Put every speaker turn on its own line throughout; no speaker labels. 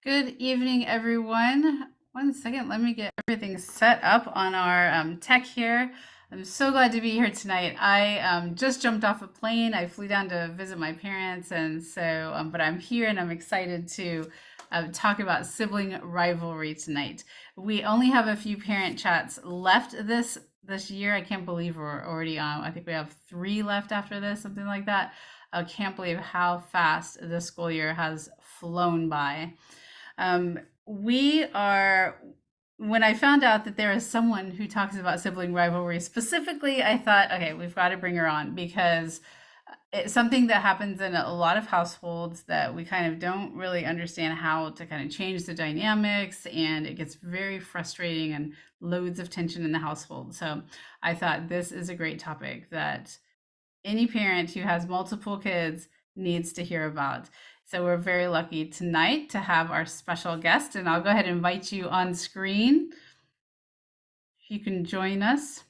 Good evening, everyone. One second, let me get everything set up on our tech here. I'm so glad to be here tonight. I just jumped off a plane. I flew down to visit my parents, and so, but I'm here and I'm excited to talk about sibling rivalry tonight. We only have a few parent chats left this year. I can't believe we're already on. I think we have three left after this, something like that. I can't believe how fast this school year has flown by. We are, when I found out that there is someone who talks about sibling rivalry specifically, I thought, okay, we've got to bring her on because it's something that happens in a lot of households that we kind of don't really understand how to kind of change the dynamics, and it gets very frustrating and loads of tension in the household. So I thought this is a great topic that any parent who has multiple kids needs to hear about. So we're very lucky tonight to have our special guest, and I'll go ahead and invite you on screen. If you can join us.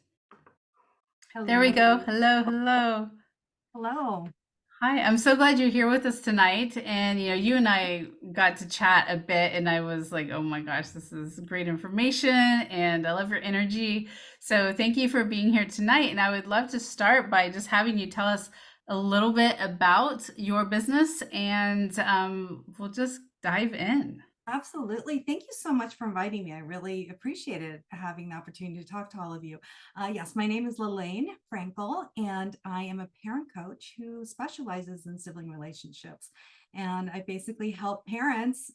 There we go.
Hello.
Hello, hello.
Hello.
Hi, I'm so glad you're here with us tonight. And you and I got to chat a bit, and I was like, oh my gosh, this is great information, and I love your energy. So thank you for being here tonight. And I would love to start by just having you tell us a little bit about your business, and we'll just dive in.
Absolutely. Thank you so much for inviting me. I really appreciated having the opportunity to talk to all of you. Yes, my name is Lalaine Frankel, and I am a parent coach who specializes in sibling relationships. And I basically help parents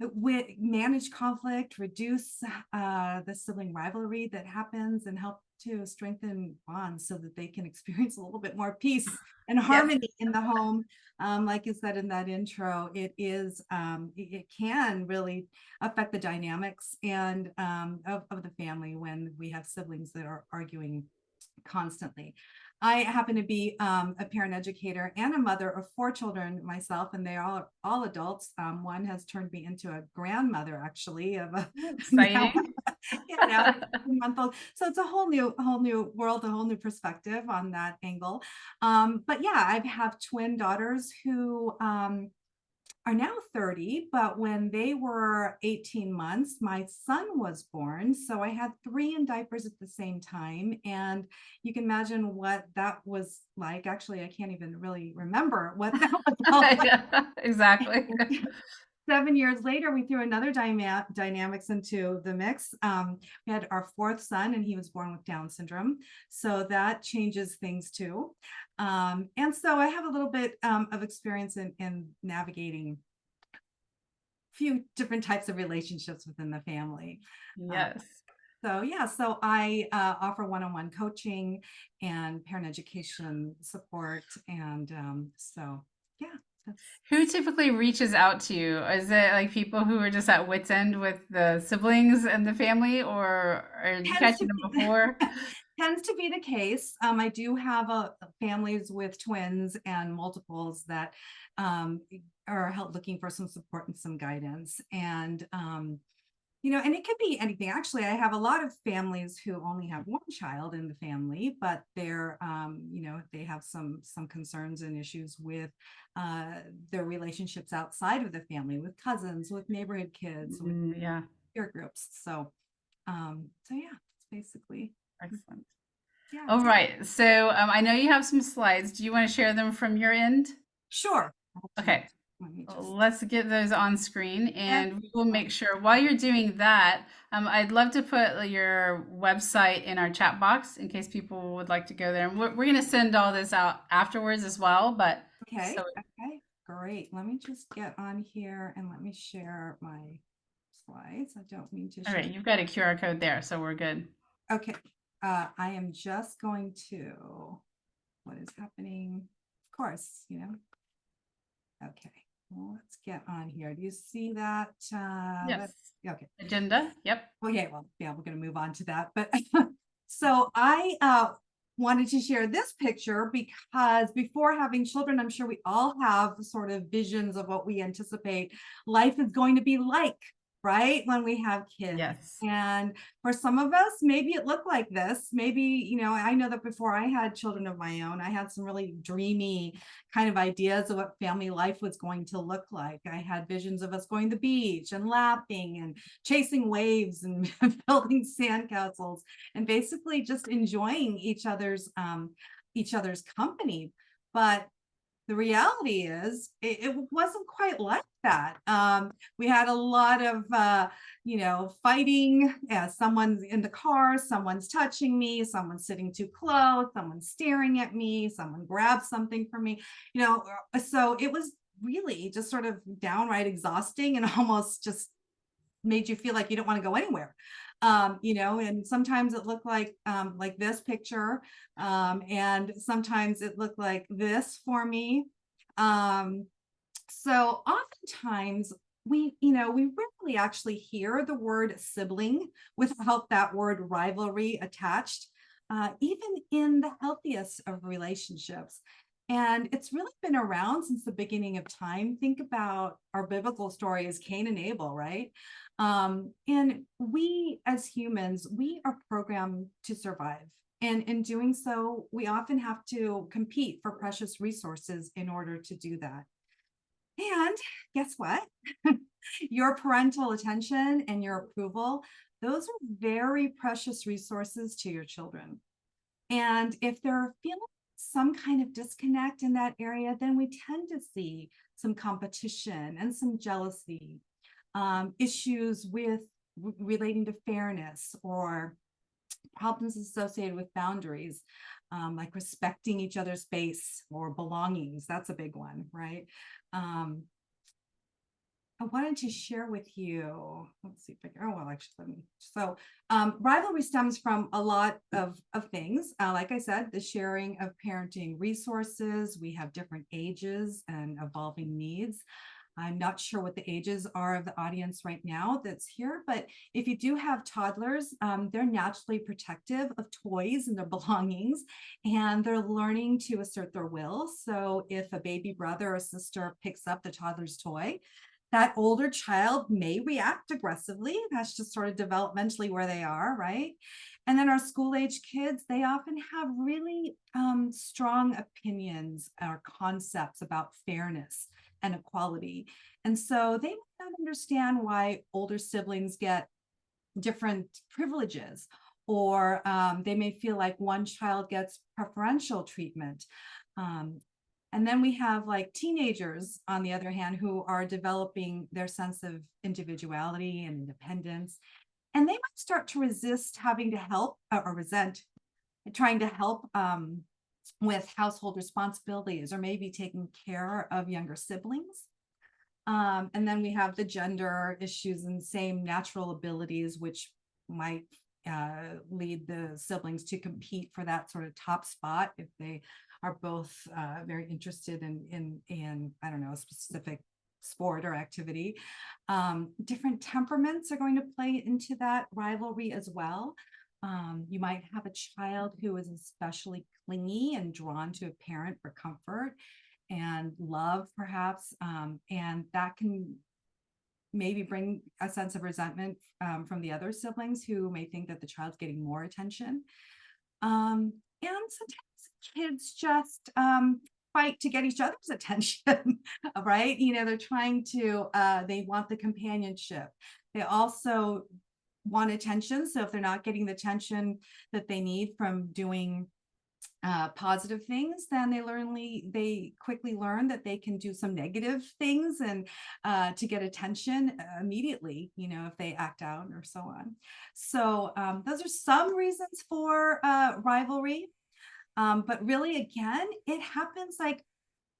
manage conflict, reduce the sibling rivalry that happens, and help to strengthen bonds so that they can experience a little bit more peace and
Yes.
harmony in the home. Like you said in that intro, it can really affect the dynamics and of the family when we have siblings that are arguing constantly. I happen to be a parent educator and a mother of four children myself, and they're all adults. One has turned me into a grandmother, actually, of a now,
Exciting.
now 18-month old. So it's a whole new world, a whole new perspective on that angle. But yeah, I have twin daughters who are now 30, but when they were 18 months, my son was born. So I had three in diapers at the same time. And you can imagine what that was like. Actually, I can't even really remember what that was all like.
Yeah, exactly.
7 years later, we threw another dynamics into the mix. We had our fourth son, and he was born with Down syndrome. So that changes things too. And so I have a little bit of experience in navigating few different types of relationships within the family. Uh,
Yes.
so yeah, so I offer one-on-one coaching and parent education support, and so yeah, that's
Who typically reaches out to you? Is it like people who are just at wit's end with the siblings and the family, or are you
tends to
catching them
be
before?
tends to be the case. I do have families with twins and multiples that um, are looking for some support and some guidance, and and it could be anything. Actually, I have a lot of families who only have one child in the family, but they have some concerns and issues with their relationships outside of the family, with cousins, with neighborhood kids, with
Yeah,
peer groups. So yeah, it's basically,
excellent.
yeah.
All right. So I know you have some slides. Do you want to share them from your end?
Sure. I'll do
Okay.
that. Let me just,
Let's get those on screen,
yeah.
and we will make sure while you're doing that, I'd love to put your website in our chat box in case people would like to go there. And we're going to send all this out afterwards as well, but
Okay.
so
Okay. Great. Let me just get on here and let me share my slides. I don't mean to
all
share.
right, you've got a QR code there, so we're good.
Okay. I am just going to, what is happening? Of course, Okay. Well, let's get on here. Do you see that?
Yes.
Okay.
Agenda. Yep.
Okay. Well, yeah, we're going to move on to that. But so I wanted to share this picture because before having children, I'm sure we all have sort of visions of what we anticipate life is going to be like, right? When we have kids.
Yes.
And for some of us, maybe it looked like this. Maybe, I know that before I had children of my own, I had some really dreamy kind of ideas of what family life was going to look like. I had visions of us going to the beach and laughing and chasing waves and building sandcastles and basically just enjoying each other's company. But the reality is it wasn't quite like that. We had a lot of fighting. Someone's in the car, someone's touching me, someone's sitting too close, someone's staring at me, someone grabs something from me, so it was really just sort of downright exhausting and almost just made you feel like you don't want to go anywhere. And sometimes it looked like this picture, and sometimes it looked like this for me. So oftentimes we rarely actually hear the word sibling without that word rivalry attached, even in the healthiest of relationships. And it's really been around since the beginning of time. Think about our biblical story as Cain and Abel, right? And we as humans, we are programmed to survive. And in doing so, we often have to compete for precious resources in order to do that. And guess what? Your parental attention and your approval, those are very precious resources to your children. And if they're feeling some kind of disconnect in that area, then we tend to see some competition and some jealousy, issues with relating to fairness or problems associated with boundaries, like respecting each other's space or belongings. That's a big one, right? I wanted to share with you, let's see if I can, rivalry stems from a lot of things. Like I said, the sharing of parenting resources. We have different ages and evolving needs. I'm not sure what the ages are of the audience right now that's here, but if you do have toddlers, they're naturally protective of toys and their belongings, and they're learning to assert their will. So if a baby brother or sister picks up the toddler's toy, that older child may react aggressively. That's just sort of developmentally where they are, right? And then our school age kids, they often have really strong opinions or concepts about fairness and equality. And so they might not understand why older siblings get different privileges, or they may feel like one child gets preferential treatment. And then we have like teenagers, on the other hand, who are developing their sense of individuality and independence. And they might start to resist having to help or resent trying to help with household responsibilities or maybe taking care of younger siblings. And then we have the gender issues and same natural abilities, which might lead the siblings to compete for that sort of top spot if they are both very interested in I don't know, a specific sport or activity. Different temperaments are going to play into that rivalry as well. You might have a child who is especially clingy and drawn to a parent for comfort and love, perhaps, and that can maybe bring a sense of resentment from the other siblings who may think that the child's getting more attention. And sometimes kids just fight to get each other's attention, right? They're trying to, they want the companionship. They also want attention. So if they're not getting the attention that they need from doing positive things, then they quickly learn that they can do some negative things and to get attention immediately, if they act out or so on. So those are some reasons for rivalry. But really, again, it happens like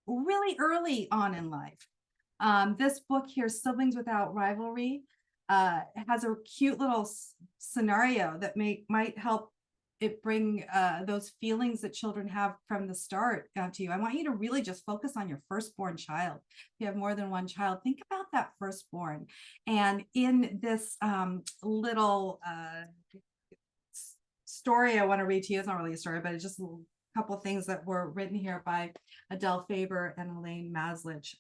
really early on in life. This book here, Siblings Without Rivalry, has a cute little scenario that might help it bring those feelings that children have from the start to you. I want you to really just focus on your firstborn child. If you have more than one child, think about that firstborn. And in this little story I want to read to you, it's not really a story, but it's just couple of things that were written here by Adele Faber and Elaine Maslich.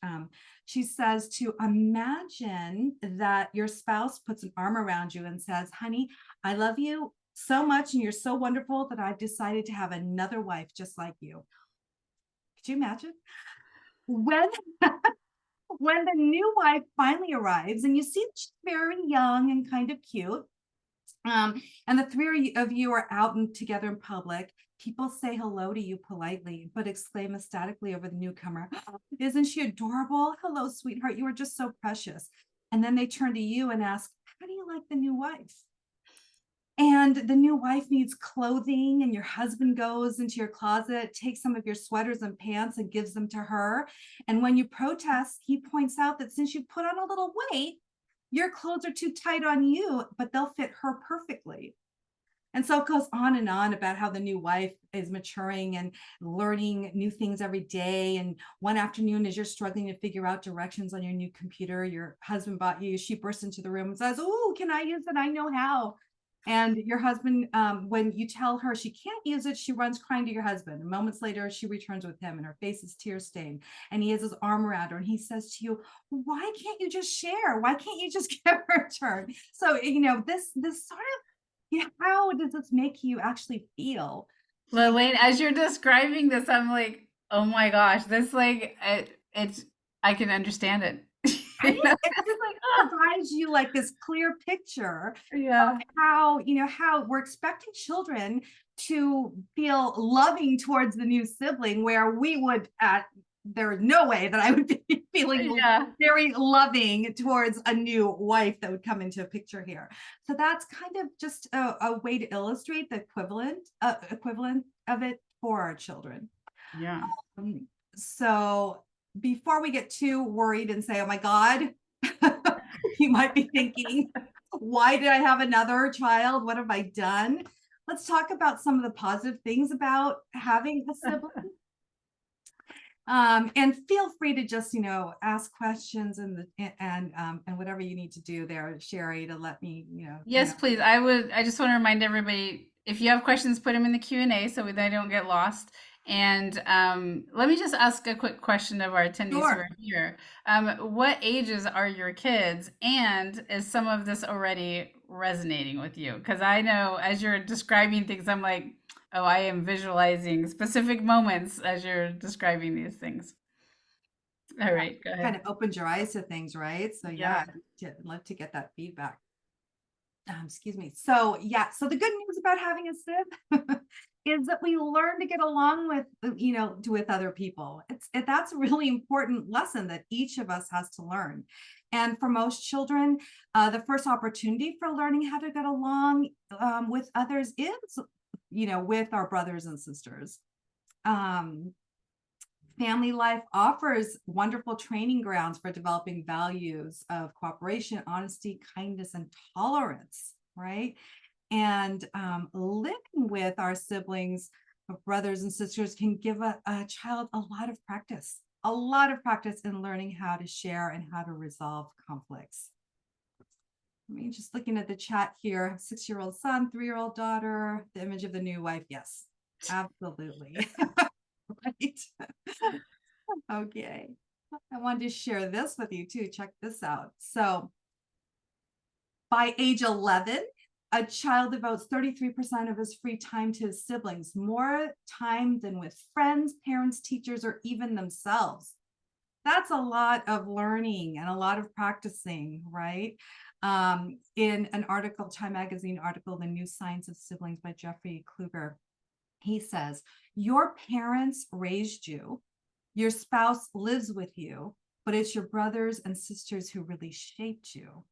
She says to imagine that your spouse puts an arm around you and says, honey, I love you so much and you're so wonderful that I've decided to have another wife just like you. Could you imagine? When when the new wife finally arrives and you see that she's very young and kind of cute, and the three of you are out and together in public, people say hello to you politely, but exclaim ecstatically over the newcomer. Isn't she adorable? Hello, sweetheart. You are just so precious. And then they turn to you and ask, how do you like the new wife? And the new wife needs clothing, and your husband goes into your closet, takes some of your sweaters and pants and gives them to her. And when you protest, he points out that since you put on a little weight, your clothes are too tight on you, but they'll fit her perfectly. And so it goes on and on about how the new wife is maturing and learning new things every day. And one afternoon, as you're struggling to figure out directions on your new computer, your husband bought you, she bursts into the room and says, oh, can I use it? I know how. And your husband, when you tell her she can't use it, she runs crying to your husband. And moments later, she returns with him and her face is tear stained. And he has his arm around her and he says to you, why can't you just share? Why can't you just give her a turn? So, this sort of, yeah, how does this make you actually feel?
Lalaine, as you're describing this, I'm like, oh my gosh, this it's I can understand it.
Right?
You know?
It just like
Ah,
provides you like this clear picture of
yeah.
how we're expecting children to feel loving towards the new sibling, where we would there's no way that I would be feeling
Yeah.
very loving towards a new wife that would come into a picture here. So that's kind of just a way to illustrate the equivalent of it for our children.
Yeah.
So before we get too worried and say, oh my God, you might be thinking, why did I have another child? What have I done? Let's talk about some of the positive things about having a sibling. And feel free to just, ask questions and whatever you need to do there, Sheri, to let me,
Yes, please. I just want to remind everybody, if you have questions, put them in the Q&A so they don't get lost. And let me just ask a quick question of our attendees who
sure.
are here. What ages are your kids? And is some of this already resonating with you? Because I know as you're describing things, I'm like, oh, I am visualizing specific moments as you're describing these things. All
Yeah,
right, go
kind
ahead.
of opened your eyes to things, right? So
Yeah.
yeah, I'd love to get that feedback. Excuse me. So yeah, so the good news about having a sib is that we learn to get along with, with other people. That's a really important lesson that each of us has to learn. And for most children, the first opportunity for learning how to get along with others is, with our brothers and sisters. Um, Family life offers wonderful training grounds for developing values of cooperation, honesty, kindness, and tolerance, right? And living with our siblings, brothers and sisters, can give a child a lot of practice in learning how to share and how to resolve conflicts. I mean, just looking at the chat here, 6-year-old son, 3-year-old daughter, the image of the new wife. Yes, absolutely. Right. Okay. I wanted to share this with you too. Check this out. So by age 11, a child devotes 33% of his free time to his siblings, more time than with friends, parents, teachers, or even themselves. That's a lot of learning and a lot of practicing, right? In an article, Time Magazine article, The New Science of Siblings by Jeffrey Kluger, he says, your parents raised you, your spouse lives with you, but it's your brothers and sisters who really shaped you.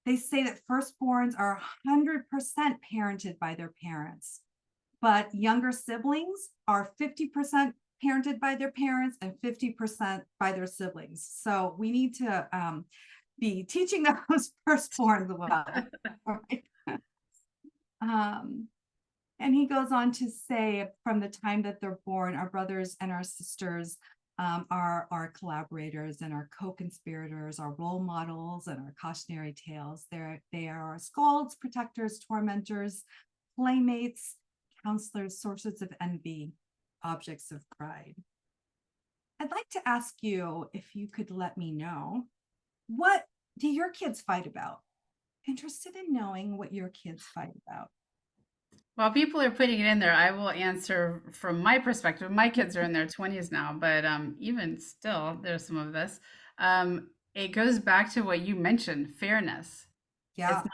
They say that firstborns are 100% parented by their parents, but younger siblings are 50% parented by their parents and 50% by their siblings. So we need to be teaching those firstborns well. Right? And he goes on to say, from the time that they're born, our brothers and our sisters are our collaborators and our co-conspirators, our role models and our cautionary tales. They are our scolds, protectors, tormentors, playmates, counselors, sources of envy, objects of pride. I'd like to ask you if you could let me know, what do your kids fight about? Interested in knowing what your kids fight about.
While people are putting it in there, I will answer from my perspective. My kids are in their 20s now, but even still, there's some of this. It goes back to what you mentioned, fairness. It's
Yeah,
not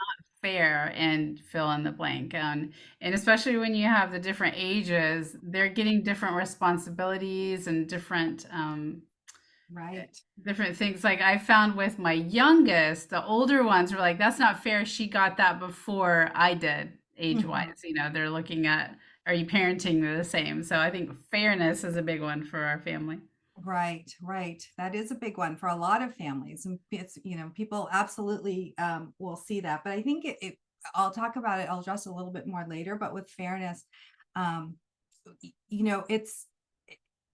fair and fill in the blank. And especially when you have the different ages, they're getting different responsibilities and
right.
different things. Like I found with my youngest, the older ones were like, that's not fair. She got that before I did, age
Mhm.
wise. They're looking at, are you parenting the same? So I think fairness is a big one for our family.
Right, right. That is a big one for a lot of families. And it's, people absolutely will see that. But I think I'll talk about it, I'll address it a little bit more later, but with fairness, um, it's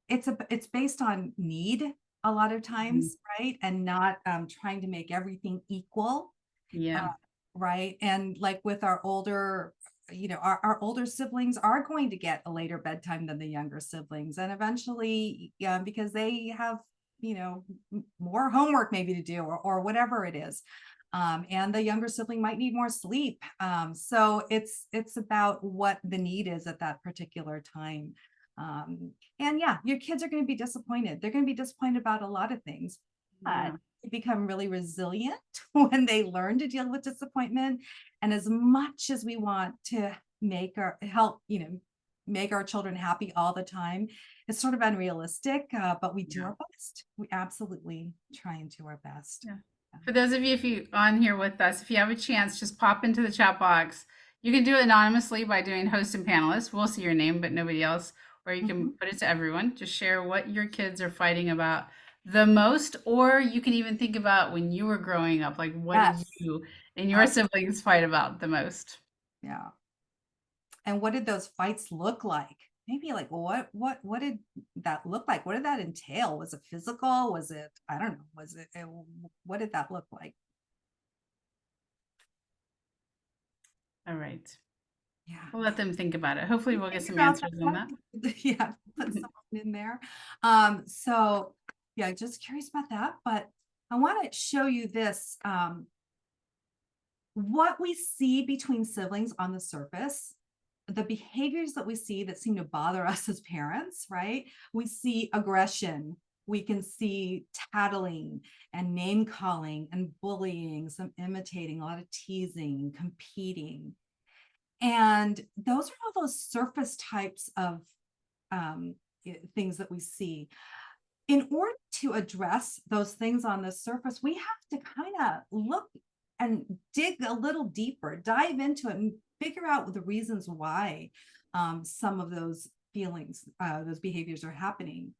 it's based on need a lot of
Mhm.
times, right? And not trying to make everything equal. uh,
Yeah.
right. And like with our older, our older siblings are going to get a later bedtime than the younger siblings, and eventually, yeah, because they have, more homework maybe to do, or whatever it is. And the younger sibling might need more sleep. So it's about what the need is at that particular time. And yeah, your kids are going to be disappointed. They're going to be disappointed about a lot of things, but
Yeah.
they become really resilient when they learn to deal with disappointment. And as much as we want to make our children happy all the time, it's sort of unrealistic, but we do
Yeah.
our best. We absolutely try and do our best.
Yeah. For those of you, if you on here with us, if you have a chance, just pop into the chat box. You can do it anonymously by doing host and panelist. We'll see your name, but nobody else. Or you can
Mhm.
put it to everyone. Just share what your kids are fighting about the most, or you can even think about when you were growing up. Like, what did
Yes,
you and your
absolutely.
siblings fight about the most?
Yeah. And what did those fights look like? Maybe like what did that look like? What did that entail? Was it physical? Was it, I don't know, what did that look like?
All right.
Yeah.
We'll let them think about it. Hopefully, we'll get
Think
some
about
answers on that.
that. Yeah, put someone in there. So yeah, just curious about that. But I want to show you this. What we see between siblings on the surface, the behaviors that we see that seem to bother us as parents, right? We see aggression, we can see tattling and name calling and bullying, some imitating, a lot of teasing, competing. And those are all those surface types of um, things that we see. In order to address those things on the surface, we have to kind of look and dig a little deeper, dive into it, and figure out the reasons why some of those those behaviors are happening.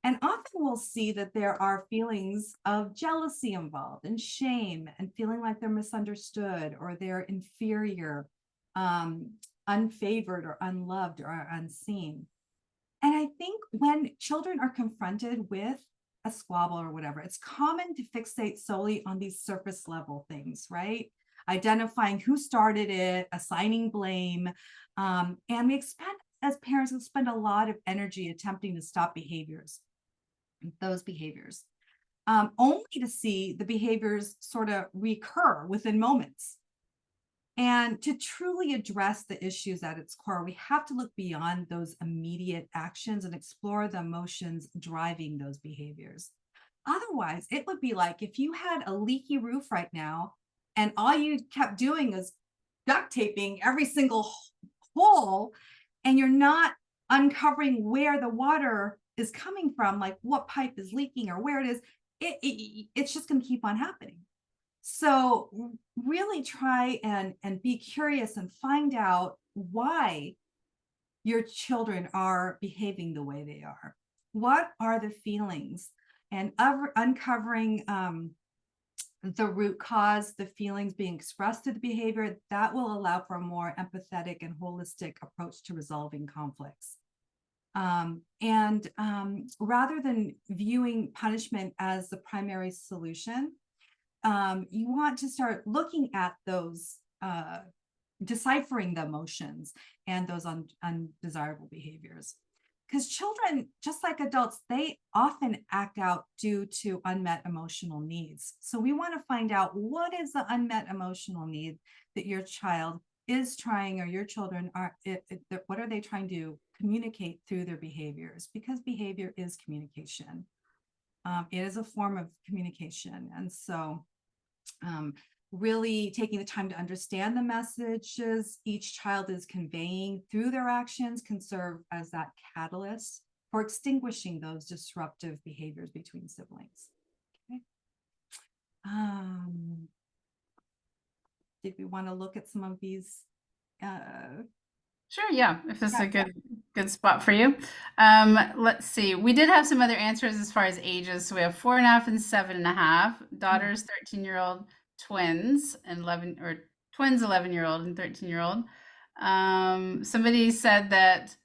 And often we'll see that there are feelings of jealousy involved, and shame, and feeling like they're misunderstood or they're inferior, um, unfavored or unloved or unseen. And I think when children are confronted with a squabble or whatever, it's common to fixate solely on these surface level things, right? Identifying who started it, assigning blame. And as parents, we spend a lot of energy attempting to stop those behaviors, only to see the behaviors sort of recur within moments. And to truly address the issues at its core, we have to look beyond those immediate actions and explore the emotions driving those behaviors. Otherwise, it would be like if you had a leaky roof right now, and all you kept doing is duct taping every single hole, and you're not uncovering where the water is coming from, like what pipe is leaking or where it is, it's just going to keep on happening. So really try and be curious and find out why your children are behaving the way they are. What are the feelings? And uncovering the root cause, the feelings being expressed through the behavior, that will allow for a more empathetic and holistic approach to resolving conflicts. And rather than viewing punishment as the primary solution, you want to start looking at those, deciphering the emotions and those undesirable behaviors. because children, just like adults, they often act out due to unmet emotional needs. So we want to find out, what is the unmet emotional need that your child is trying, or your children are, what are they trying to communicate through their behaviors? Because behavior is communication. It is a form of communication. And so really taking the time to understand the messages each child is conveying through their actions can serve as that catalyst for extinguishing those disruptive behaviors between siblings. Okay. Did we want to look at some of these?
Sure, yeah, if this is a
Yeah.
good spot for you. Let's see. We did have some other answers as far as ages. So we have 4.5 and 7.5. Daughters, 13-year-old, twins, and 11 or twins, 11-year-old and 13-year-old. Somebody said that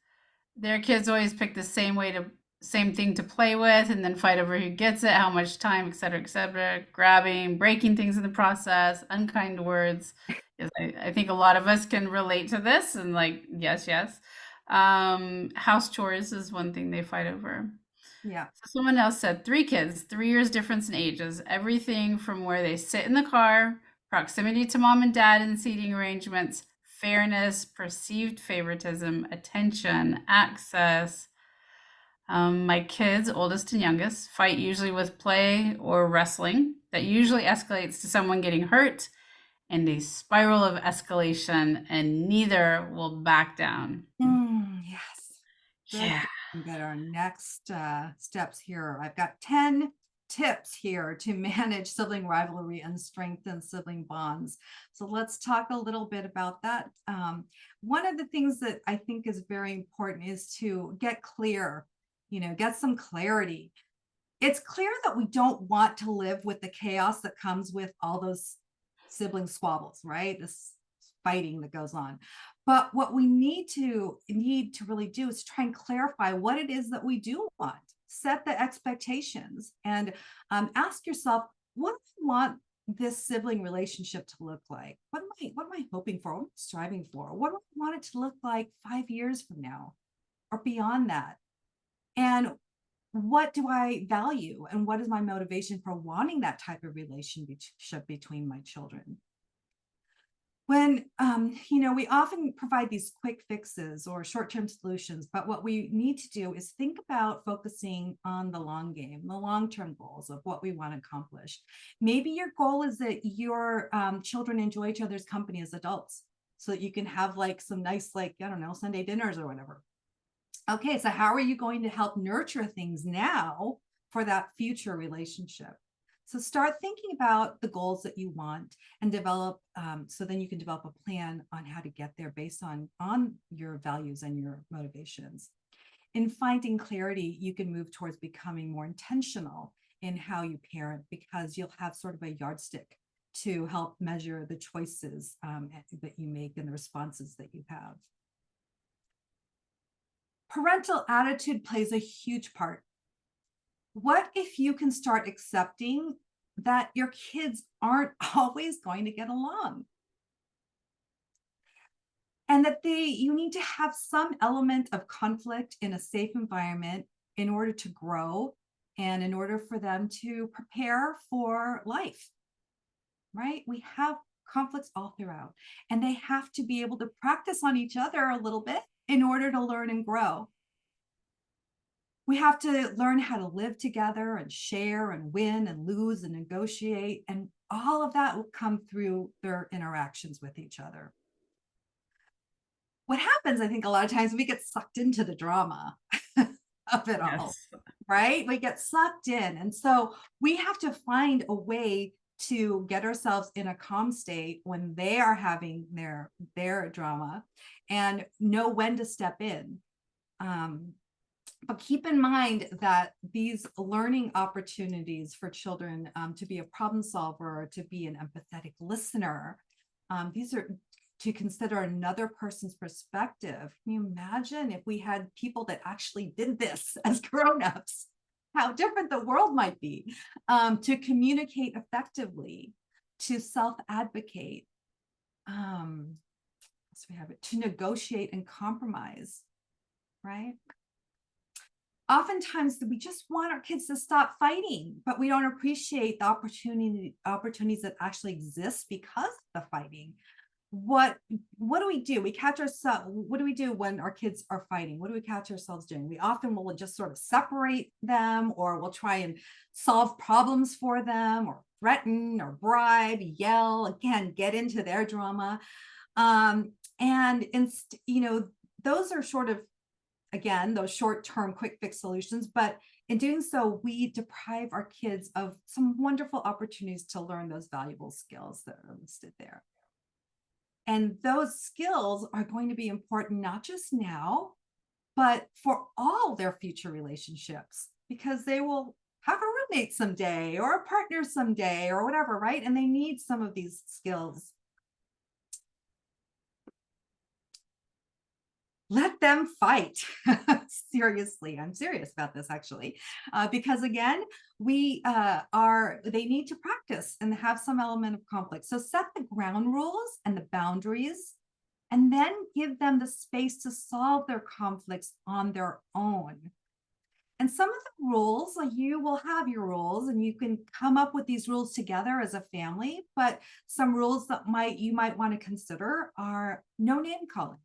their kids always pick the same thing to play with and then fight over who gets it, how much time, et cetera, grabbing, breaking things in the process, unkind words. Yes, I think a lot of us can relate to this and like, yes, yes. House chores is one thing they fight over.
Yeah.
So someone else said 3 kids, 3 years difference in ages, everything from where they sit in the car, proximity to mom and dad in seating arrangements, fairness, perceived favoritism, attention, access. My kids, oldest and youngest, fight usually with play or wrestling. That usually escalates to someone getting hurt and a spiral of escalation, and neither will back down.
Yes. Good.
Yeah.
We got our next steps here. I've got 10 tips here to manage sibling rivalry and strengthen sibling bonds. So let's talk a little bit about that. One of the things that I think is very important is to get clear, get some clarity. It's clear that we don't want to live with the chaos that comes with all those sibling squabbles, right? This fighting that goes on. But what we need to really do is try and clarify what it is that we do want. Set the expectations and ask yourself, what do I want this sibling relationship to look like? What am I hoping for? What am I striving for? What do I want it to look like 5 years from now or beyond that? And what do I value? And what is my motivation for wanting that type of relationship between my children? When we often provide these quick fixes or short-term solutions, but what we need to do is think about focusing on the long game, the long-term goals of what we want to accomplish. Maybe your goal is that your children enjoy each other's company as adults, so that you can have like some nice, like, I don't know, Sunday dinners or whatever. Okay, so how are you going to help nurture things now for that future relationship? So start thinking about the goals that you want and develop, so then you can develop a plan on how to get there based on your values and your motivations. In finding clarity, you can move towards becoming more intentional in how you parent, because you'll have sort of a yardstick to help measure the choices that you make and the responses that you have. Parental attitude plays a huge part. What if you can start accepting that your kids aren't always going to get along? And that you need to have some element of conflict in a safe environment in order to grow and in order for them to prepare for life, right? We have conflicts all throughout, and they have to be able to practice on each other a little bit in order to learn and grow. We have to learn how to live together and share and win and lose and negotiate. And all of that will come through their interactions with each other. What happens, I think, a lot of times we get sucked into the drama of it all,
Yes.
right? We get sucked in. And so we have to find a way to get ourselves in a calm state when they are having their drama and know when to step in. But keep in mind that these learning opportunities for children to be a problem solver, to be an empathetic listener, these are to consider another person's perspective. Can you imagine if we had people that actually did this as grown-ups? How different the world might be. To communicate effectively, to self-advocate, so we have it, to negotiate and compromise, right? oftentimes we just want our kids to stop fighting, but we don't appreciate the opportunities that actually exist because of the fighting. What do we do? We catch ourselves. What do we do when our kids are fighting? What do we catch ourselves doing? We often will just sort of separate them, or we'll try and solve problems for them, or threaten, or bribe, yell, again, get into their drama. And those are sort of, again, those short-term quick fix solutions, but in doing so, we deprive our kids of some wonderful opportunities to learn those valuable skills that are listed there. And those skills are going to be important, not just now, but for all their future relationships, because they will have a roommate someday or a partner someday or whatever, right? And they need some of these skills. Let them fight. Seriously, I'm serious about this actually, because again, they need to practice and have some element of conflict. So set the ground rules and the boundaries, and then give them the space to solve their conflicts on their own. And some of the rules, like you will have your rules and you can come up with these rules together as a family, but some rules that you might want to consider are no name calling.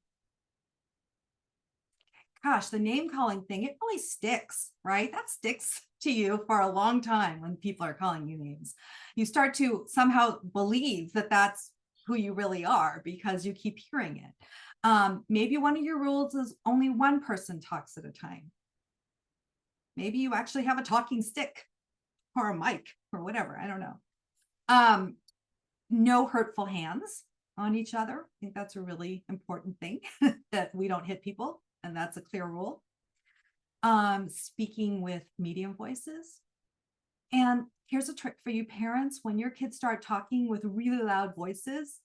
Gosh, the name calling thing, it really sticks, right? That sticks to you for a long time when people are calling you names. You start to somehow believe that that's who you really are because you keep hearing it. Maybe one of your rules is only one person talks at a time. Maybe you actually have a talking stick or a mic or whatever. I don't know. No hurtful hands on each other. I think that's a really important thing that we don't hit people. And that's a clear rule. Speaking with medium voices. And here's a trick for you parents. When your kids start talking with really loud voices,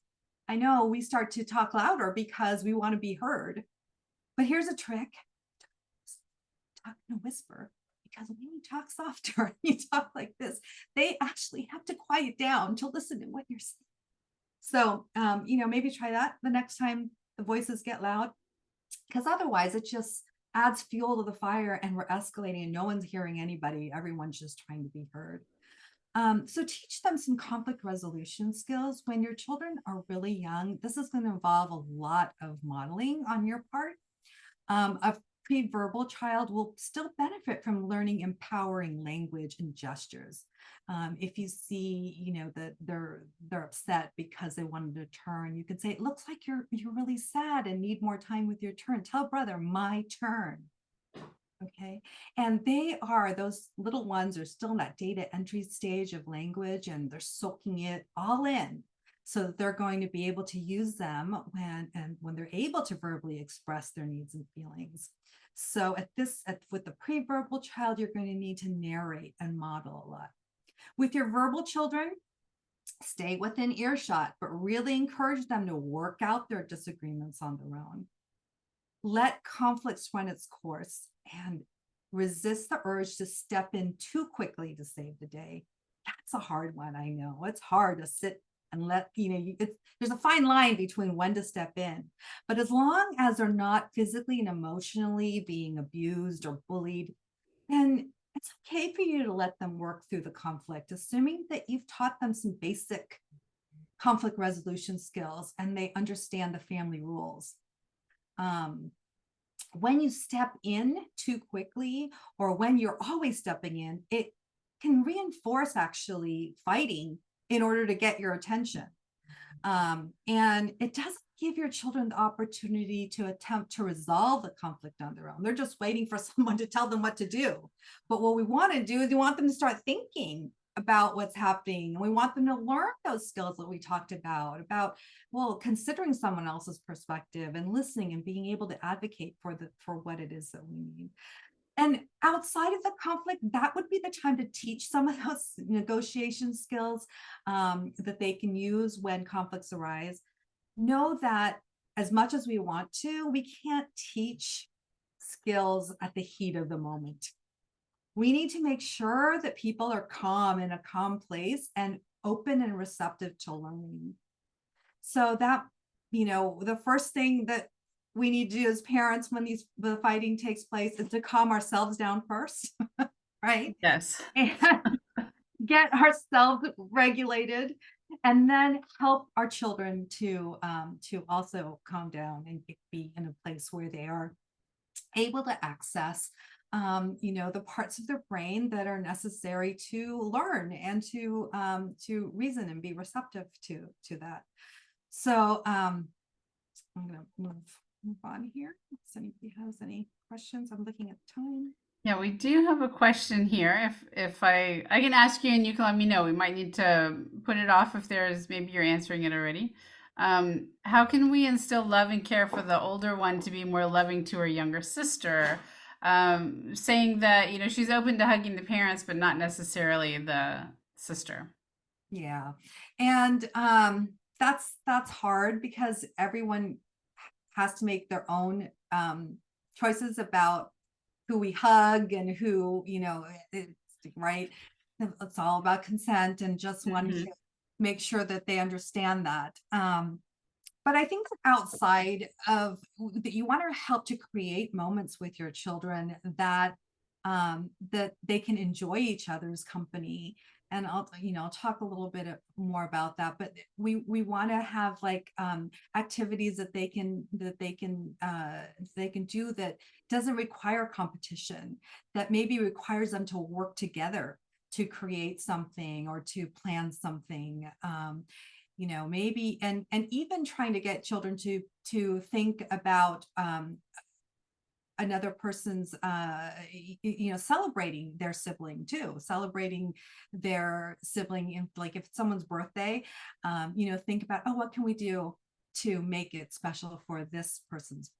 I know we start to talk louder because we want to be heard. But here's a trick. Talk in a whisper, because when you talk softer and you talk like this, they actually have to quiet down to listen to what you're saying. So, maybe try that the next time the voices get loud. Because otherwise it just adds fuel to the fire and we're escalating and no one's hearing anybody. Everyone's just trying to be heard. So teach them some conflict resolution skills. When your children are really young, this is going to involve a lot of modeling on your part. A pre-verbal child will still benefit from learning empowering language and gestures. If you see, that they're upset because they wanted a turn, you could say, it looks like you're really sad and need more time with your turn. Tell brother, my turn. Okay. And those little ones are still in that data entry stage of language and they're soaking it all in. So that they're going to be able to use them when they're able to verbally express their needs and feelings. So with the pre-verbal child, you're going to need to narrate and model a lot. With your verbal children, stay within earshot, but really encourage them to work out their disagreements on their own. Let conflicts run its course and resist the urge to step in too quickly to save the day. That's a hard one. I know it's hard to sit and there's a fine line between when to step in, but as long as they're not physically and emotionally being abused or bullied, then it's okay for you to let them work through the conflict, assuming that you've taught them some basic conflict resolution skills and they understand the family rules. When you step in too quickly, or when you're always stepping in, it can reinforce actually fighting in order to get your attention. And it doesn't give your children the opportunity to attempt to resolve the conflict on their own. They're just waiting for someone to tell them what to do. But what we want to do is we want them to start thinking about what's happening. We want them to learn those skills that we talked about, considering someone else's perspective and listening and being able to advocate for what it is that we need. And outside of the conflict, that would be the time to teach some of those negotiation skills that they can use when conflicts arise. Know that as much as we want to, we can't teach skills at the heat of the moment. We need to make sure that people are calm in a calm place and open and receptive to learning. So that, the first thing that we need to do as parents when the fighting takes place is to calm ourselves down first, right?
Yes.
And get ourselves regulated, and then help our children to also calm down and be in a place where they are able to access the parts of their brain that are necessary to learn and to reason and be receptive to that. So I'm gonna move on here. If anybody has any questions, I'm looking at the time.
Yeah, we do have a question here. If I can ask you and you can let me know. We might need to put it off if there's maybe you're answering it already. How can we instill love and care for the older one to be more loving to her younger sister? Saying that, she's open to hugging the parents, but not necessarily the sister.
Yeah. And that's hard because everyone has to make their own choices about who we hug and who, it's right. It's all about consent and just wanting
Hmm.
to make sure that they understand that. But I think outside of that, you want to help to create moments with your children that they can enjoy each other's company. And I'll talk a little bit more about that. But we want to have like activities that they can do that doesn't require competition, that maybe requires them to work together to create something or to plan something. Maybe and even trying to get children to think about another person's celebrating their sibling too, celebrating their sibling. In like if it's someone's birthday, think about, oh, what can we do to make it special for this person's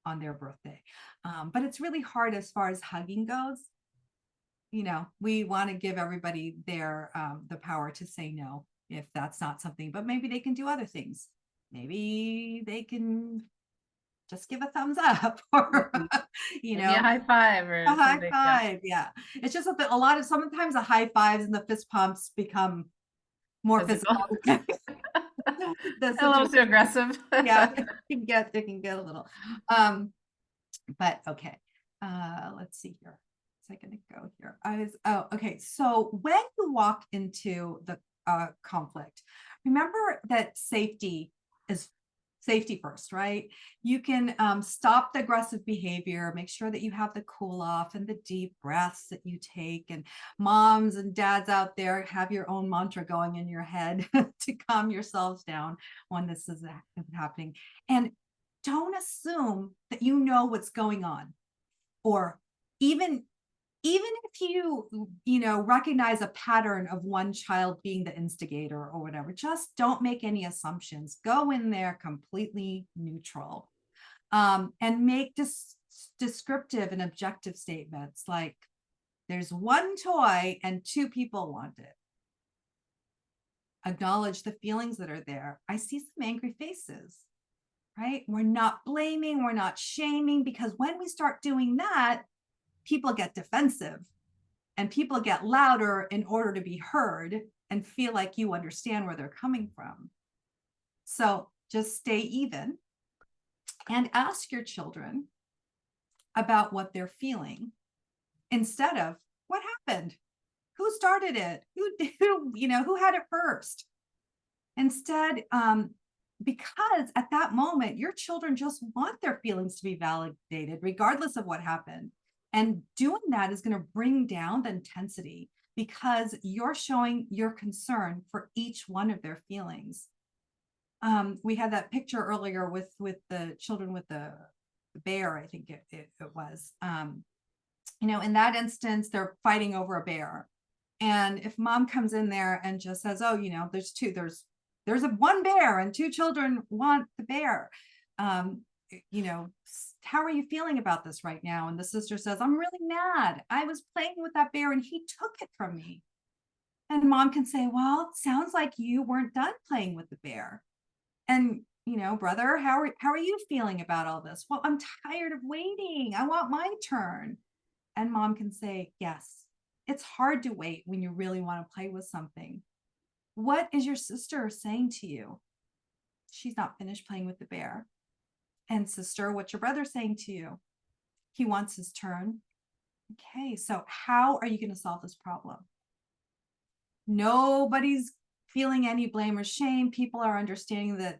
on their birthday. But it's really hard as far as hugging goes. We want to give everybody their the power to say no if that's not something, but maybe they can do other things. Maybe they can just give a thumbs up or
Maybe a high five
a
or
high
something. Yeah.
five. Yeah. It's just that sometimes the high fives and the fist pumps become more
Physical.
physical. The
A little
situation.
too aggressive.
Yeah, it can get a little. But okay. Let's see here. Is I gonna go here? Okay. So when you walk into the conflict, remember that is safety first, right? You can stop the aggressive behavior, make sure that you have the cool off and the deep breaths that you take. And moms and dads out there, have your own mantra going in your head to calm yourselves down when this is happening. And don't assume that you know what's going on, or even if you recognize a pattern of one child being the instigator or whatever, just don't make any assumptions. Go in there completely neutral, and make descriptive and objective statements like, there's one toy and two people want it. Acknowledge the feelings that are there. I see some angry faces, right? We're not blaming, we're not shaming, because when we start doing that, people get defensive and people get louder in order to be heard and feel like you understand where they're coming from. So just stay even and ask your children about what they're feeling instead of what happened, who started it, who had it first. Instead, because at that moment, your children just want their feelings to be validated, regardless of what happened. And doing that is going to bring down the intensity because you're showing your concern for each one of their feelings. We had that picture earlier with the children with the bear, I think it was. In that instance, they're fighting over a bear. And if mom comes in there and just says, oh, there's a one bear and two children want the bear. How are you feeling about this right now? And the sister says, I'm really mad. I was playing with that bear and he took it from me. And mom can say, well, it sounds like you weren't done playing with the bear. And, brother, how are you feeling about all this? Well, I'm tired of waiting. I want my turn. And mom can say, yes, it's hard to wait when you really want to play with something. What is your sister saying to you? She's not finished playing with the bear. And sister, what's your brother saying to you? He wants his turn. Okay, so how are you going to solve this problem? Nobody's feeling any blame or shame. People are understanding that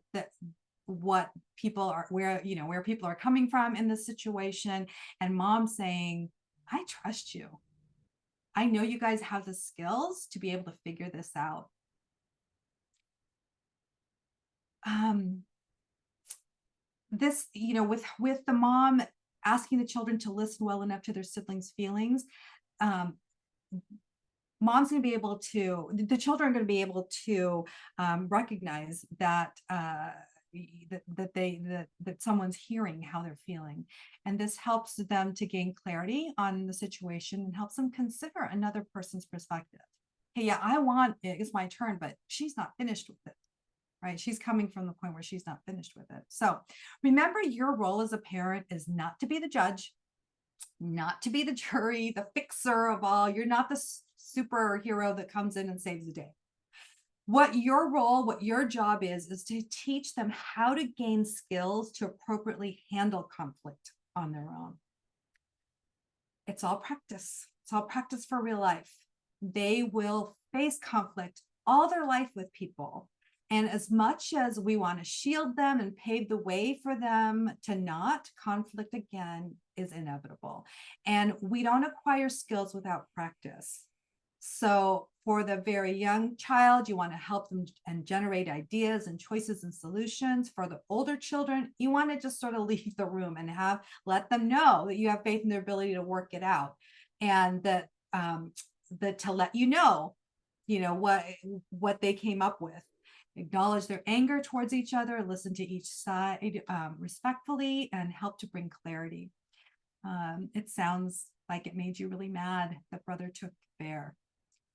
what people are, where people are coming from in this situation. And mom saying, I trust you. I know you guys have the skills to be able to figure this out. This, with the mom asking the children to listen well enough to their siblings' feelings, mom's going to be able to, the children are going to be able to recognize that that someone's hearing how they're feeling, and this helps them to gain clarity on the situation and helps them consider another person's perspective. Hey, yeah, it's my turn, but she's not finished with it, right? She's coming from the point where she's not finished with it. So remember, your role as a parent is not to be the judge, not to be the jury, the fixer of all. You're not the superhero that comes in and saves the day. What your job is to teach them how to gain skills to appropriately handle conflict on their own. It's all practice. It's all practice for real life. They will face conflict all their life with people. And as much as we want to shield them and pave the way for them to not, conflict again is inevitable. And we don't acquire skills without practice. So for the very young child, you want to help them and generate ideas and choices and solutions. For the older children, you want to just sort of leave the room and let them know that you have faith in their ability to work it out, and that to let what they came up with. Acknowledge their anger towards each other, listen to each side respectfully, and help to bring clarity. It sounds like it made you really mad that brother took the bear.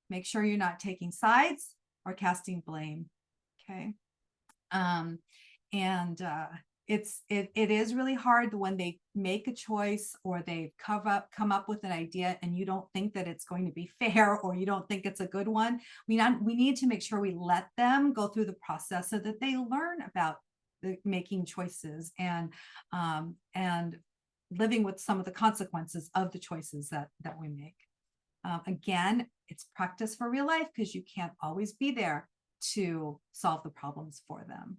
Make sure you're not taking sides or casting blame. Okay. It is really hard when they make a choice or they come up with an idea and you don't think that it's going to be fair, or you don't think it's a good one. We need to make sure we let them go through the process so that they learn about making choices and living with some of the consequences of the choices that we make. Again, it's practice for real life, because you can't always be there to solve the problems for them.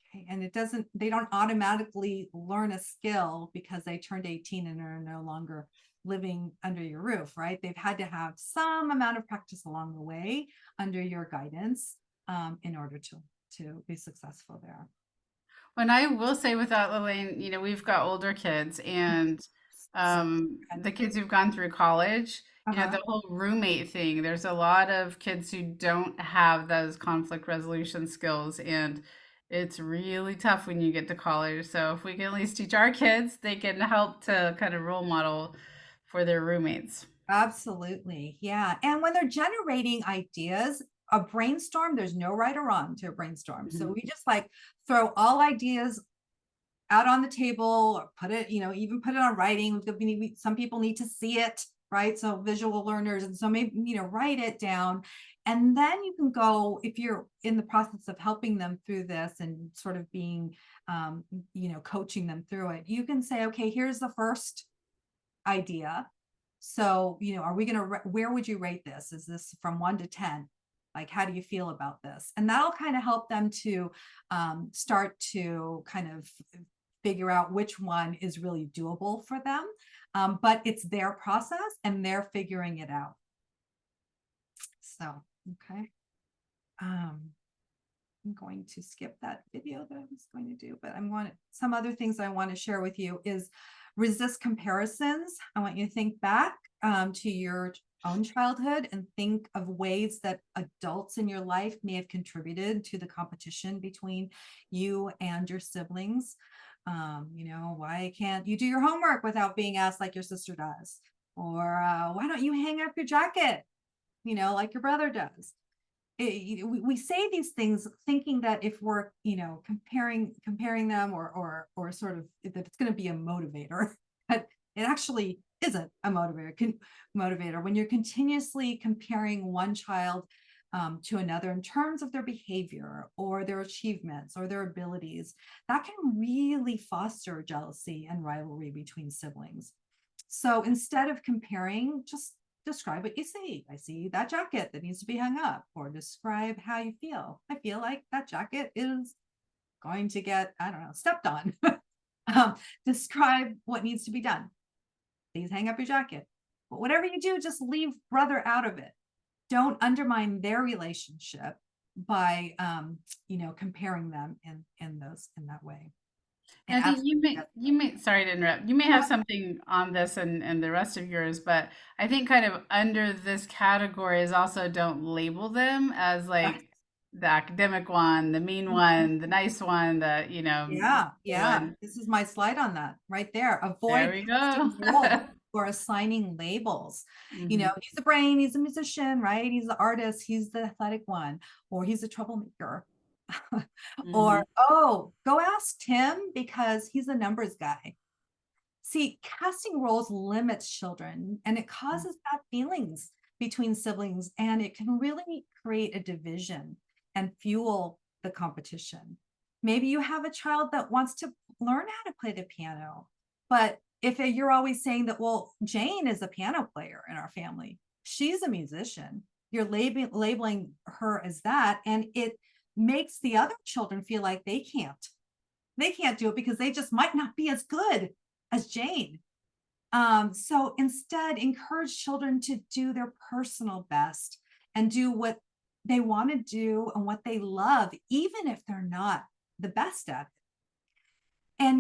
Okay. And they don't automatically learn a skill because they turned 18 and are no longer living under your roof, right? They've had to have some amount of practice along the way under your guidance in order to be successul there.
And I will say with that, Lalaine, we've got older kids, and the kids who've gone through college, the whole roommate thing, there's a lot of kids who don't have those conflict resolution skills, and it's really tough when you get to college. So if we can at least teach our kids, they can help to kind of role model for their roommates.
Absolutely. Yeah. And when they're generating ideas, a brainstorm, there's no right or wrong to a brainstorm. So we just throw all ideas out on the table, or put it, even put it on writing. Some people need to see it, right? So visual learners. And so maybe, write it down. And then you can go, if you're in the process of helping them through this and sort of being, coaching them through it, you can say, okay, here's the first idea. So, where would you rate this? Is this from 1 to 10? Like, how do you feel about this? And that'll kind of help them to start to kind of figure out which one is really doable for them. But it's their process and they're figuring it out. So, okay. I'm going to skip that video that I was going to do, but some other things I want to share with you is resist comparisons. I want you to think back to your own childhood and think of ways that adults in your life may have contributed to the competition between you and your siblings. Why can't you do your homework without being asked like your sister does? Or why don't you hang up your jacket, like your brother does? We say these things thinking that if we're comparing them or sort of that it's going to be a motivator, but it actually isn't a motivator when you're continuously comparing one child to another in terms of their behavior or their achievements or their abilities, that can really foster jealousy and rivalry between siblings. So instead of comparing, just describe what you see. I see that jacket that needs to be hung up, or describe how you feel. I feel like that jacket is going to get, I don't know, stepped on. Describe what needs to be done. Please hang up your jacket. But whatever you do, just leave brother out of it. Don't undermine their relationship by comparing them in that way. And
And I think
absolutely,
you may, sorry to interrupt. You may have something on this and the rest of yours, but I think kind of under this category is also don't label them as
yes.
like the academic one, the mean one, the nice one, the,
Yeah,
the
yeah.
one.
This is my slide on that right there.
There
Avoid
we
casting
go.
roles or assigning labels.
Hmm.
He's the brain, he's a musician, right? He's the artist, he's the athletic one, or he's a troublemaker. Or,
Hmm.
oh, go ask Tim because he's a numbers guy. See, casting roles limits children and it causes bad feelings between siblings, and it can really create a division and fuel the competition. Maybe you have a child that wants to learn how to play the piano, but if you're always saying that, well, Jane is a piano player in our family, she's a musician, you're labeling her as that, and it makes the other children feel like they can't do it because they just might not be as good as Jane. So instead, encourage children to do their personal best and do what they want to do and what they love, even if they're not the best at it. And,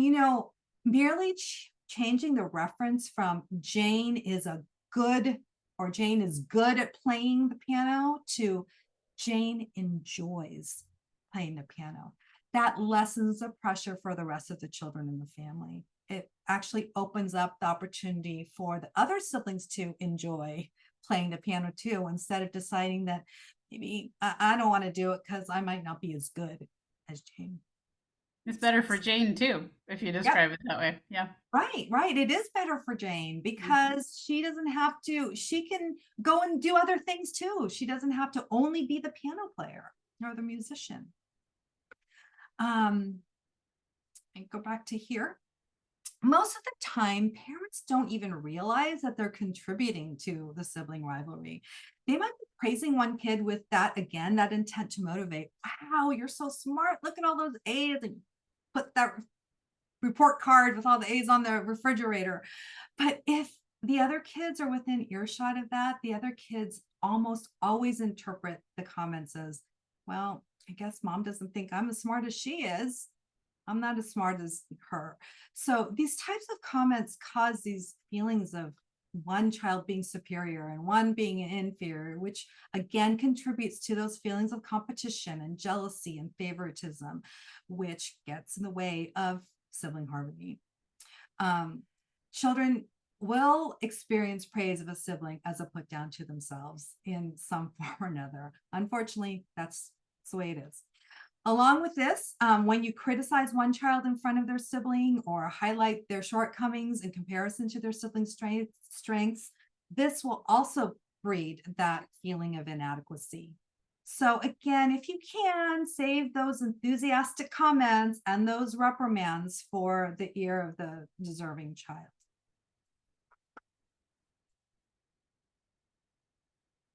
merely changing the reference from Jane is a good or Jane is good at playing the piano to Jane enjoys playing the piano. That lessens the pressure for the rest of the children in the family. It actually opens up the opportunity for the other siblings to enjoy playing the piano too, instead of deciding that maybe I don't want to do it because I might not be as good as Jane.
It's better for Jane too, if you
Yep.
describe it that way. Yeah.
Right, right. It is better for Jane
Mhm.
because she doesn't have to, she can go and do other things too. She doesn't have to only be the piano player or the musician. And go back to here. Most of the time, parents don't even realize that they're contributing to the sibling rivalry. They might be praising one kid with that, again, that intent to motivate. Wow, you're so smart. Look at all those A's, and put that report card with all the A's on the refrigerator. But if the other kids are within earshot of that, the other kids almost always interpret the comments as, well, I guess mom doesn't think I'm as smart as she is. I'm not as smart as her. So these types of comments cause these feelings of one child being superior and one being inferior, which again contributes to those feelings of competition and jealousy and favoritism, which gets in the way of sibling harmony. Children will experience praise of a sibling as a put down to themselves in some form or another. Unfortunately, that's the way it is. Along with this, when you criticize one child in front of their sibling or highlight their shortcomings in comparison to their sibling strengths, this will also breed that feeling of inadequacy. So again, if you can, save those enthusiastic comments and those reprimands for the ear of the deserving child.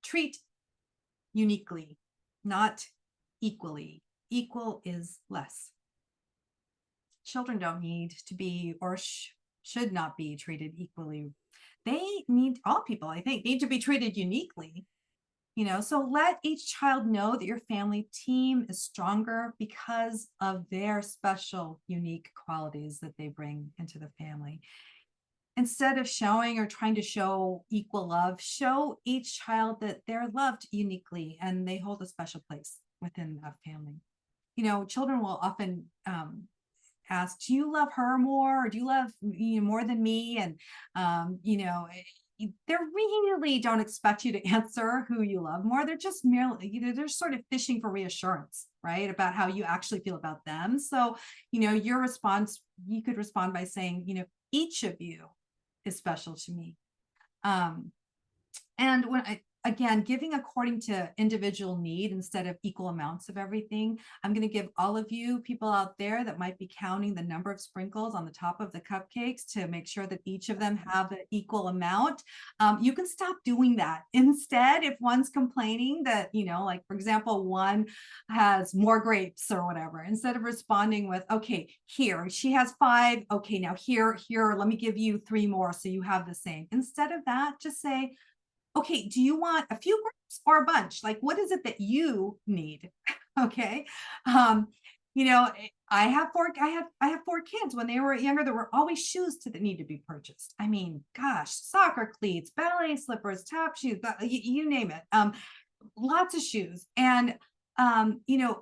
Treat uniquely, not equally. Equal is less. Children don't need to be or should not be treated equally. They need, all people, I think, need to be treated uniquely. So let each child know that your family team is stronger because of their special, unique qualities that they bring into the family. Instead of showing or trying to show equal love, show each child that they're loved uniquely and they hold a special place within that family. Children will often ask, do you love her more, or do you love more than me? And they really don't expect you to answer who you love more. They're just merely, they're sort of fishing for reassurance, right, about how you actually feel about them. So your response, you could respond by saying, each of you is special to me. And again, giving according to individual need instead of equal amounts of everything. I'm going to give all of you people out there that might be counting the number of sprinkles on the top of the cupcakes to make sure that each of them have an equal amount. You can stop doing that. Instead, if one's complaining that, like for example, one has more grapes or whatever, instead of responding with, okay, here, she has 5. Okay, now here, let me give you 3 more so you have the same. Instead of that, just say, okay, do you want a few grapes or a bunch? Like, what is it that you need? Okay. Um, I have 4 kids. When they were younger, there were always shoes that need to be purchased. I mean, gosh, soccer cleats, ballet slippers, tap shoes, you name it. Lots of shoes. And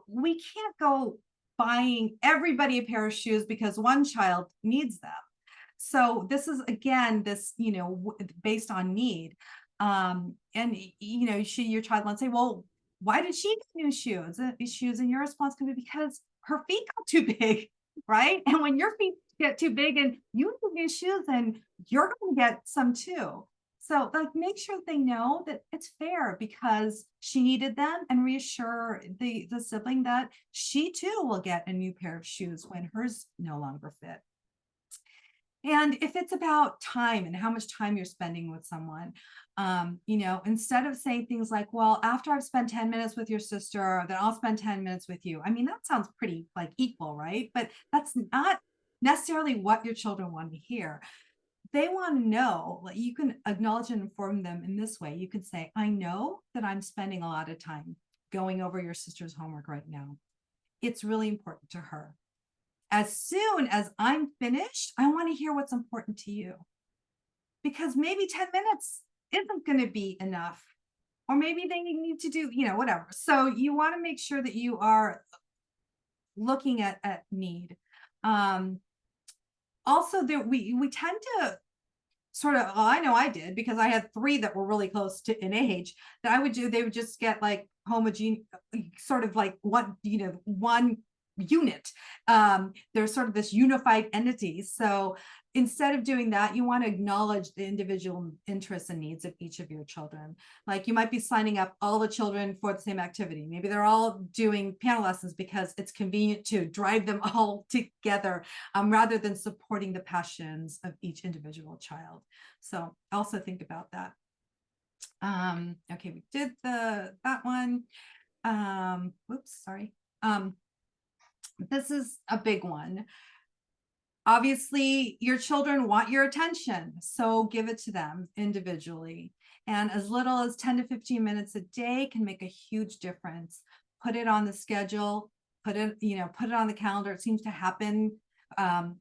we can't go buying everybody a pair of shoes because one child needs them. So this is, again, this, based on need. And your child might say, well, why did she get new shoes? And your response can be because her feet got too big, right? And when your feet get too big and you need new shoes, then you're going to get some too. So like, make sure they know that it's fair because she needed them, and reassure the sibling that she too will get a new pair of shoes when hers no longer fit. And if it's about time and how much time you're spending with someone, instead of saying things like, well, after I've spent 10 minutes with your sister, then I'll spend 10 minutes with you. I mean, that sounds pretty like equal, right? But that's not necessarily what your children want to hear. They want to know, like, you can acknowledge and inform them in this way. You could say, I know that I'm spending a lot of time going over your sister's homework right now. It's really important to her. As soon as I'm finished, I want to hear what's important to you, because maybe 10 minutes isn't going to be enough, or maybe they need to do, whatever. So you want to make sure that you are looking at need. Also, that we tend to sort of, I know I did, because I had 3 that were really close to in age, that I would do. They would just get like homogeneous, sort of like one unit. There's sort of this unified entity. So instead of doing that, you want to acknowledge the individual interests and needs of each of your children. Like, you might be signing up all the children for the same activity. Maybe they're all doing piano lessons because it's convenient to drive them all together, rather than supporting the passions of each individual child. So also think about that. Okay, we did that one. Whoops, sorry. This is a big one. Obviously, your children want your attention, so give it to them individually. And as little as 10 to 15 minutes a day can make a huge difference. Put it on the schedule, put it on the calendar. It seems to happen.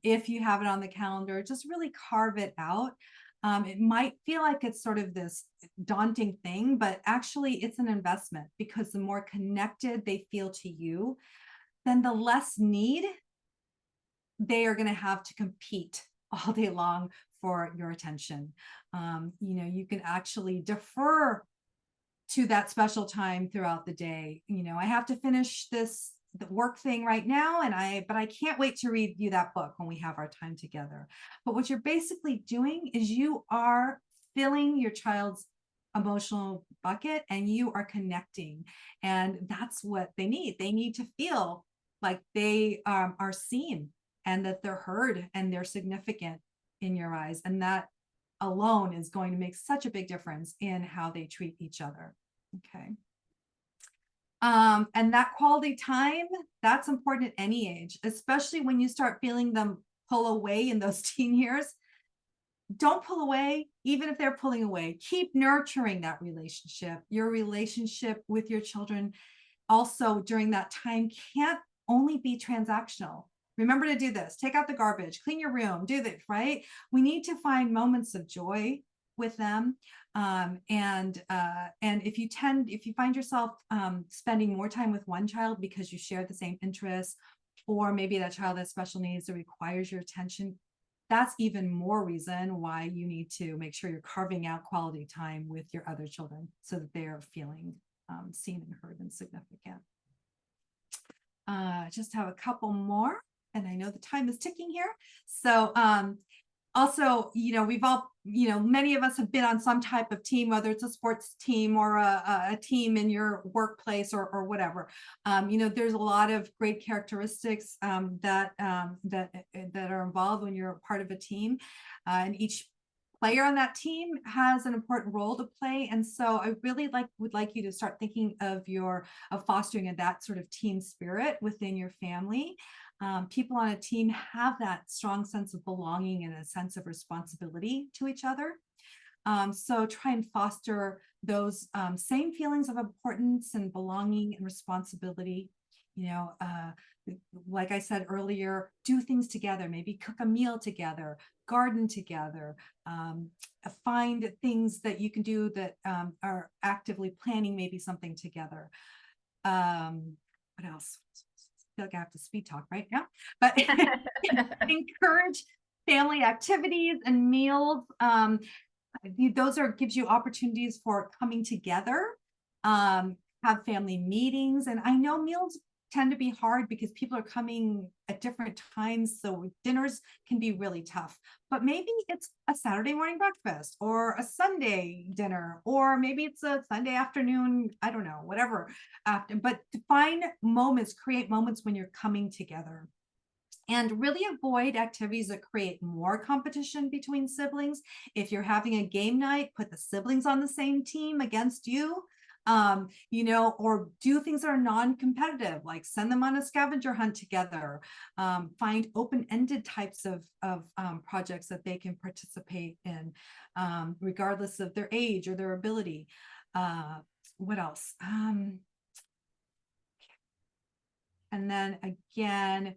If you have it on the calendar, just really carve it out. It might feel like it's sort of this daunting thing, but actually it's an investment, because the more connected they feel to you, then the less need they are going to have to compete all day long for your attention. You can actually defer to that special time throughout the day. I have to finish the work thing right now, but I can't wait to read you that book when we have our time together. But what you're basically doing is you are filling your child's emotional bucket, and you are connecting, and that's what they need. They need to feel like they are seen, and that they're heard, and they're significant in your eyes. And that alone is going to make such a big difference in how they treat each other. Okay. And that quality time, that's important at any age, especially when you start feeling them pull away in those teen years. Don't pull away, even if they're pulling away. Keep nurturing that relationship. Your relationship with your children also during that time can't only be transactional. Remember to do this, take out the garbage, clean your room, do this, right? We need to find moments of joy with them. And if you find yourself spending more time with one child because you share the same interests, or maybe that child has special needs that requires your attention, that's even more reason why you need to make sure you're carving out quality time with your other children, so that they're feeling seen and heard and significant. Just have a couple more, and I know the time is ticking here. So also, we've all many of us have been on some type of team, whether it's a sports team or a team in your workplace or whatever. There's a lot of great characteristics that are involved when you're part of a team, and each player on that team has an important role to play. And so I really would like you to start thinking of fostering that sort of team spirit within your family. People on a team have that strong sense of belonging and a sense of responsibility to each other. So try and foster those same feelings of importance and belonging and responsibility. Like I said earlier, do things together, maybe cook a meal together, garden together, find things that you can do that are actively planning maybe something together. What else? I feel like I have to speed talk right now, but encourage family activities and meals. Those gives you opportunities for coming together, have family meetings. And I know meals tend to be hard because people are coming at different times. So dinners can be really tough, but maybe it's a Saturday morning breakfast or a Sunday dinner, or maybe it's a Sunday afternoon, I don't know, whatever. But to create moments when you're coming together. And really avoid activities that create more competition between siblings. If you're having a game night, put the siblings on the same team against you, or do things that are non-competitive, like send them on a scavenger hunt together. Find open-ended types of projects that they can participate in, regardless of their age or their ability. What else? And then again,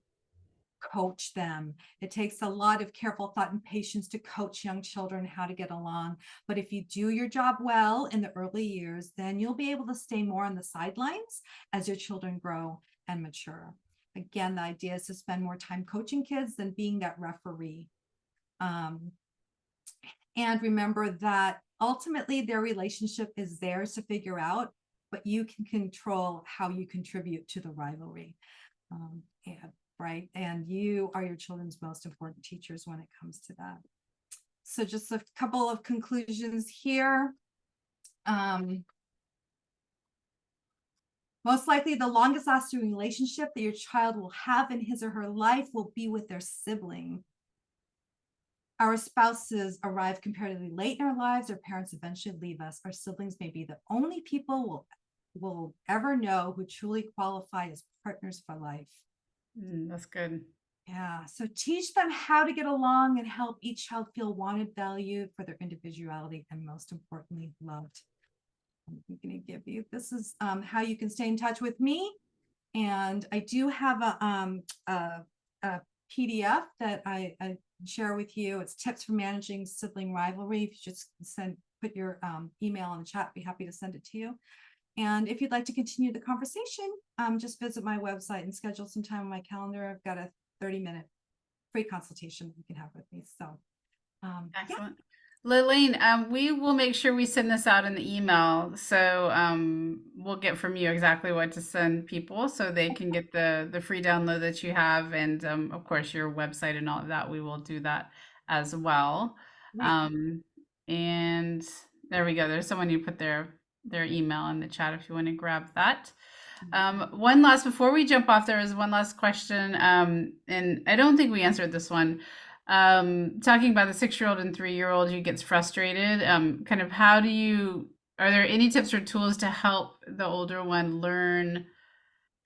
coach them. It takes a lot of careful thought and patience to coach young children how to get along. But if you do your job well in the early years, then you'll be able to stay more on the sidelines as your children grow and mature. Again, the idea is to spend more time coaching kids than being that referee. And remember that ultimately their relationship is theirs to figure out, but you can control how you contribute to the rivalry. Right. And you are your children's most important teachers when it comes to that. So just a couple of conclusions here. Most likely the longest lasting relationship that your child will have in his or her life will be with their sibling. Our spouses arrive comparatively late in our lives. Our parents eventually leave us. Our siblings may be the only people we'll ever know who truly qualify as partners for life.
That's good.
Yeah. So teach them how to get along and help each child feel wanted, valued for their individuality, and most importantly, loved. I'm going to give you, this is how you can stay in touch with me. And I do have a PDF that I share with you. It's tips for managing sibling rivalry. If you just put your email in the chat, I'd be happy to send it to you. And if you'd like to continue the conversation, just visit my website and schedule some time on my calendar. I've got a 30-minute free consultation that you can have with me. So,
excellent. Yeah. Lalaine, we will make sure we send this out in the email. So we'll get from you exactly what to send people so they can get the free download that you have. And of course, your website and all of that, we will do that as well. And there we go. There's someone who put their email in the chat if you want to grab that. One last, before we jump off, there is one last question. And I don't think we answered this one. Talking about the 6-year-old and 3-year-old who gets frustrated, kind of are there any tips or tools to help the older one learn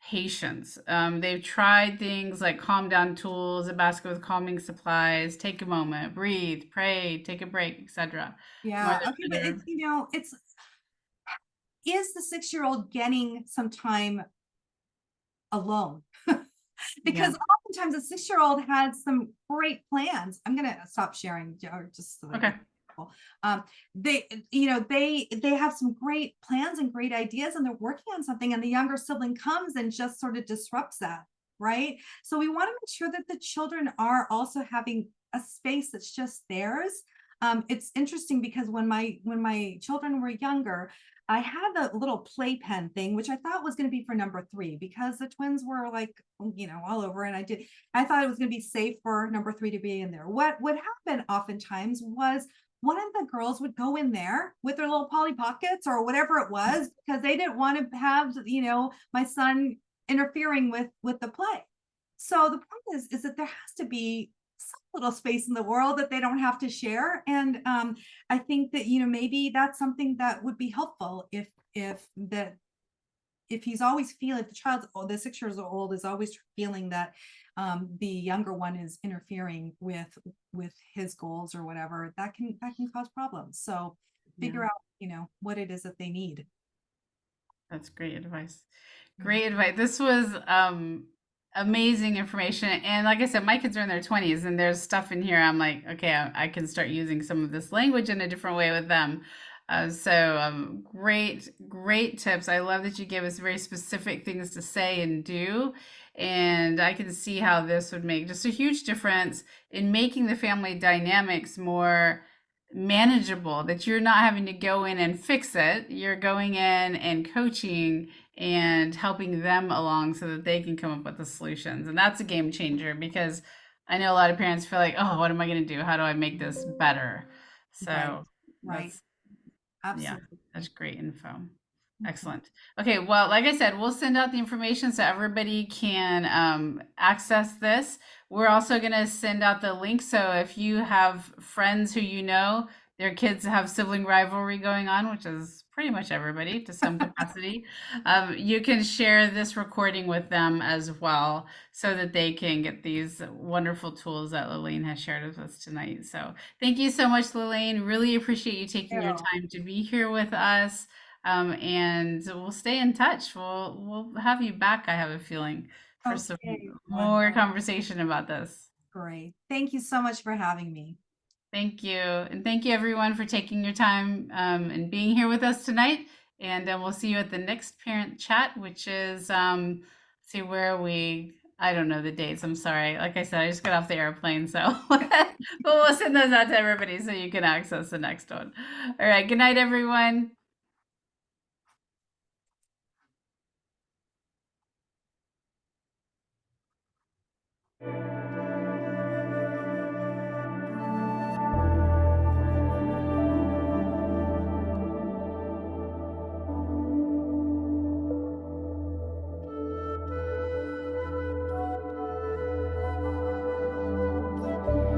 patience? They've tried things like calm down tools, a basket with calming supplies, take a moment, breathe, pray, take a break, etc.
Yeah. Okay. But is the 6-year-old getting some time alone? Because oftentimes a 6-year-old has some great plans. I'm going to stop sharing, or just so
okay.
They have some great plans and great ideas, and they're working on something, and the younger sibling comes and just sort of disrupts that, right? So we want to make sure that the children are also having a space that's just theirs. It's interesting because when my children were younger, I had a little playpen thing, which I thought was going to be for number 3 because the twins were like, all over. And I thought it was going to be safe for number 3 to be in there. What would happen oftentimes was one of the girls would go in there with their little Polly Pockets or whatever it was, because they didn't want to have, my son interfering with the play. So the point is that there has to be some little space in the world that they don't have to share. And I think that, maybe that's something that would be helpful if he's always feeling, if the child, the 6 years old is always feeling that the younger one is interfering with his goals or whatever, that can cause problems. So figure
Yeah,
out, what it is that they need.
that's great advice.
Yeah.
Great advice. This was amazing information. And like I said, my kids are in their 20s, and there's stuff in here. I'm like, okay, I can start using some of this language in a different way with them. Great, great tips. I love that you gave us very specific things to say and do. And I can see how this would make just a huge difference in making the family dynamics more manageable, that you're not having to go in and fix it. You're going in and coaching and helping them along so that they can come up with the solutions. And that's a game changer, because I know a lot of parents feel like, oh, what am I going to do? How do I make this better?
Right.
So
Right.
that's, yeah,
Absolutely.
that's great info.
Mhm.
Excellent. Okay, well, like I said, we'll send out the information so everybody can access this. We're also going to send out the link. So if you have friends who their kids have sibling rivalry going on, which is pretty much everybody to some capacity, you can share this recording with them as well so that they can get these wonderful tools that Lalaine has shared with us tonight. So thank you so much, Lalaine. Really appreciate you taking your
Yeah.
time to be here with us. And we'll stay in touch. We'll have you back, I have a feeling, for some
Okay.
more
Wonderful.
conversation about this.
Great. Thank you so much for having me.
Thank you. And thank you everyone for taking your time and being here with us tonight. And we'll see you at the next parent chat, which is see where we I don't know the dates. I'm sorry. Like I said, I just got off the airplane, so but we'll send those out to everybody so you can access the next one. All right. Good night, everyone.